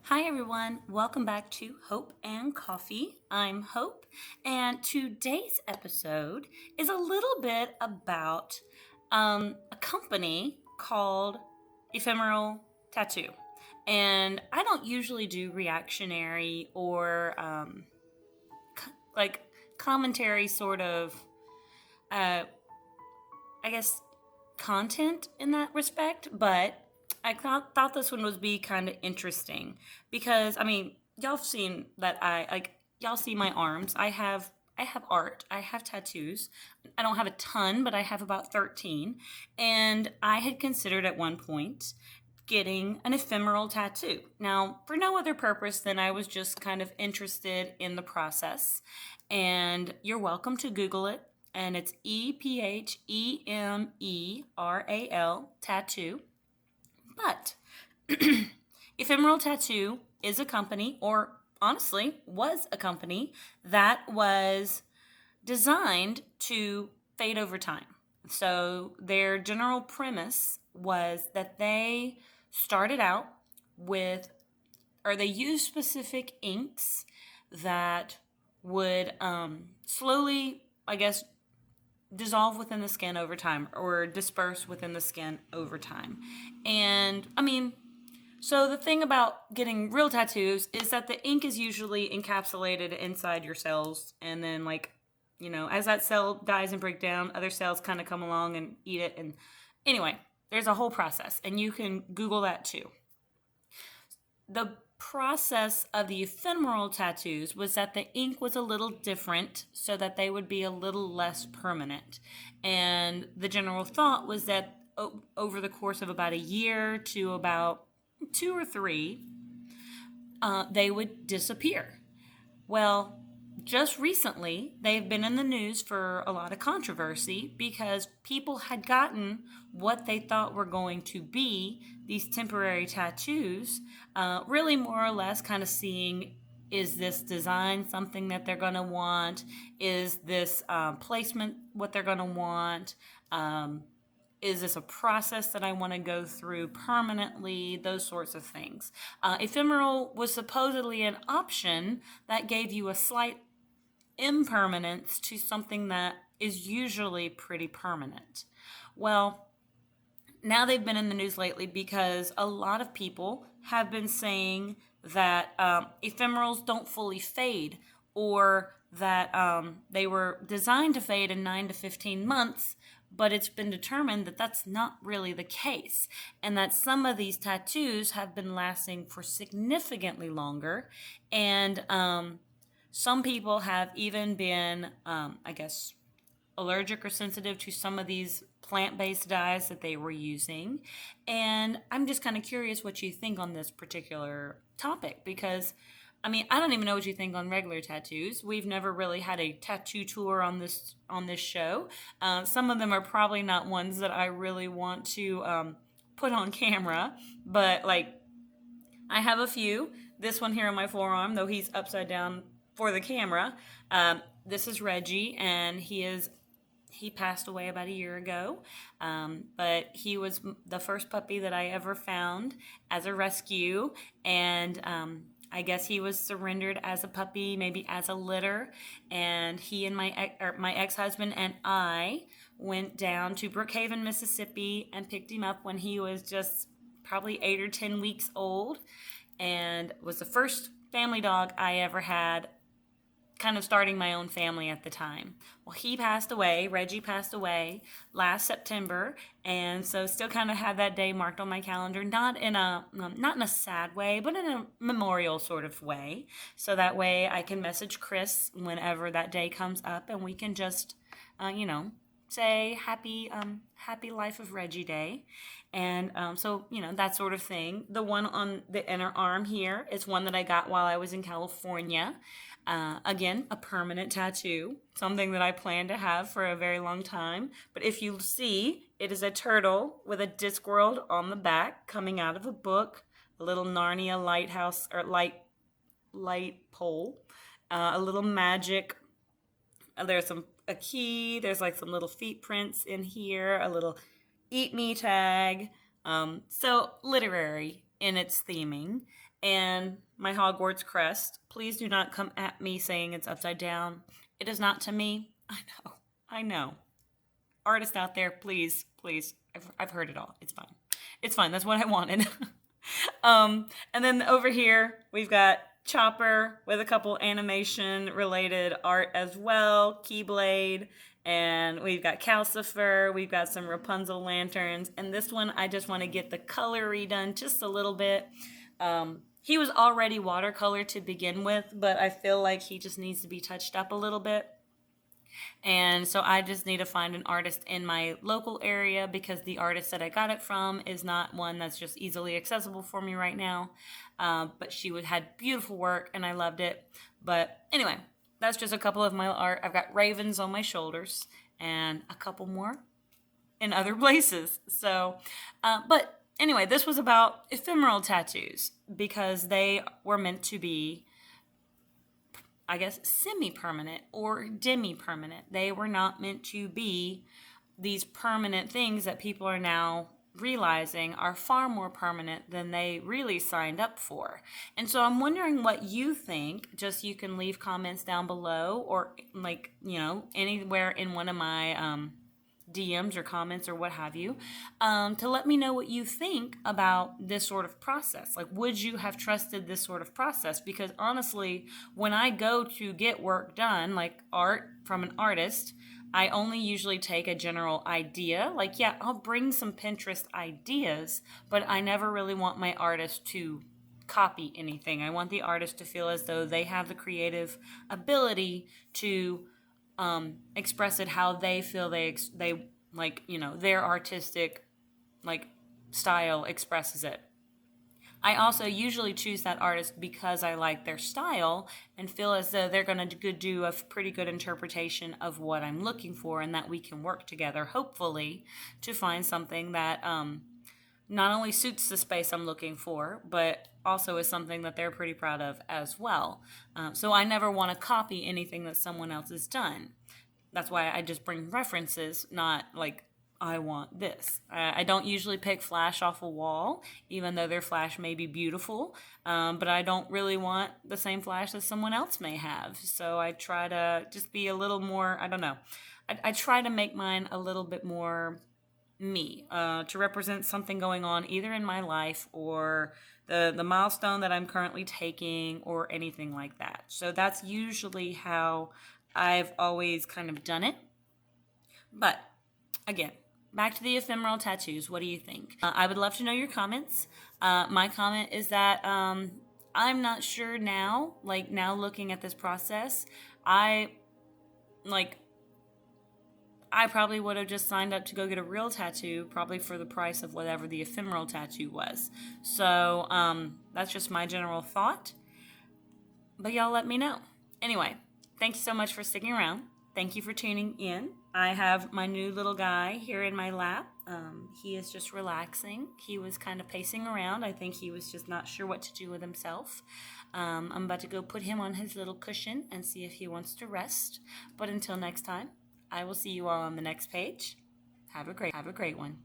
Hi everyone, welcome back to Hope and Coffee. I'm Hope, and today's episode is a little bit about a company called Ephemeral Tattoo. And I don't usually do reactionary or like commentary sort of, uh, I guess, content in that respect, but I thought this one would be kind of interesting because y'all have seen that y'all see my arms. I have art. I have tattoos. I don't have a ton, but I have about 13. And I had considered at one point getting an ephemeral tattoo. Now, for no other purpose than I was just kind of interested in the process. And you're welcome to Google it. And it's Ephemeral tattoo. But Ephemeral Tattoo is a company, or honestly, was a company that was designed to fade over time. So their general premise was that they started out with, or they used specific inks that would slowly, I guess, dissolve within the skin over time or disperse within the skin over time. And so the thing about getting real tattoos is that the ink is usually encapsulated inside your cells, and then as that cell dies and breaks down, other cells kind of come along and eat it. And anyway, there's a whole process, and you can Google that too. The process of the ephemeral tattoos was that the ink was a little different so that they would be a little less permanent. And the general thought was that over the course of about a year to about 2 or 3, they would disappear. Well, just recently, they've been in the news for a lot of controversy because people had gotten what they thought were going to be these temporary tattoos, really more or less kind of seeing, is this design something that they're going to want? Is this placement what they're going to want? Is this a process that I want to go through permanently? Those sorts of things. Ephemeral was supposedly an option that gave you a slight impermanence to something that is usually pretty permanent. Well, now they've been in the news lately because a lot of people have been saying that ephemerals don't fully fade, or that they were designed to fade in 9 to 15 months, but it's been determined that that's not really the case, and that some of these tattoos have been lasting for significantly longer. And some people have even been, I guess, allergic or sensitive to some of these plant-based dyes that they were using. And I'm just kind of curious what you think on this particular topic, because I don't even know what you think on regular tattoos. We've never really had a tattoo tour on this show. Some of them are probably not ones that I really want to put on camera, but I have a few. This one here on my forearm, though he's upside down for the camera. This is Reggie, and he passed away about a year ago, but he was the first puppy that I ever found as a rescue, and I guess he was surrendered as a puppy, maybe as a litter, and he and my ex-husband and I went down to Brookhaven, Mississippi, and picked him up when he was just probably 8 or 10 weeks old, and was the first family dog I ever had, kind of starting my own family at the time. Well, Reggie passed away last September, and so still kind of had that day marked on my calendar, not in a sad way, but in a memorial sort of way. So that way I can message Chris whenever that day comes up, and we can just, say happy Life of Reggie Day. And so that sort of thing. The one on the inner arm here is one that I got while I was in California. Again, a permanent tattoo, something that I plan to have for a very long time. But if you see, it is a turtle with a Discworld on the back coming out of a book, a little Narnia lighthouse or light pole, a little magic. There's a key. There's some little feet prints in here, a little eat me tag. So literary in its theming. and my Hogwarts crest. Please do not come at me saying it's upside down. It is not to me. I know. Artists out there, please, please. I've heard it all. It's fine. It's fine. That's what I wanted. And then over here, we've got Chopper with a couple animation related art as well, Keyblade, and we've got Calcifer, we've got some Rapunzel lanterns, and this one I just want to get the color redone just a little bit. He was already watercolor to begin with, but I feel like he just needs to be touched up a little bit. And so I just need to find an artist in my local area because the artist that I got it from is not one that's just easily accessible for me right now. But she had beautiful work and I loved it. But anyway, that's just a couple of my art. I've got ravens on my shoulders and a couple more in other places. So, but anyway, this was about ephemeral tattoos because they were meant to be, I guess, semi-permanent or demi-permanent. They were not meant to be these permanent things that people are now realizing are far more permanent than they really signed up for. And so I'm wondering what you think. Just you can leave comments down below or like, anywhere in one of my DMs or comments or what have you, to let me know what you think about this sort of process. Like, would you have trusted this sort of process? Because honestly, when I go to get work done, like art from an artist, I only usually take a general idea. Like, yeah, I'll bring some Pinterest ideas, but I never really want my artist to copy anything. I want the artist to feel as though they have the creative ability to express it how they feel they like, their artistic like style expresses it. I also usually choose that artist because I like their style and feel as though they're going to do a pretty good interpretation of what I'm looking for and that we can work together, hopefully, to find something that not only suits the space I'm looking for, but also is something that they're pretty proud of as well. So I never want to copy anything that someone else has done. That's why I just bring references, not like I want this. I don't usually pick flash off a wall, even though their flash may be beautiful, but I don't really want the same flash that someone else may have. So I try to just be a little more, I don't know. I try to make mine a little bit more me, to represent something going on either in my life or the milestone that I'm currently taking or anything like that. So that's usually how I've always kind of done it. But again, back to the ephemeral tattoos. What do you think? I would love to know your comments. My comment is that I'm not sure now, like now looking at this process, I probably would have just signed up to go get a real tattoo, probably for the price of whatever the ephemeral tattoo was. So that's just my general thought. But y'all let me know. Anyway, thank you so much for sticking around. Thank you for tuning in. I have my new little guy here in my lap. He is just relaxing. He was kind of pacing around. I think he was just not sure what to do with himself. I'm about to go put him on his little cushion and see if he wants to rest. But until next time, I will see you all on the next page. Have a great one.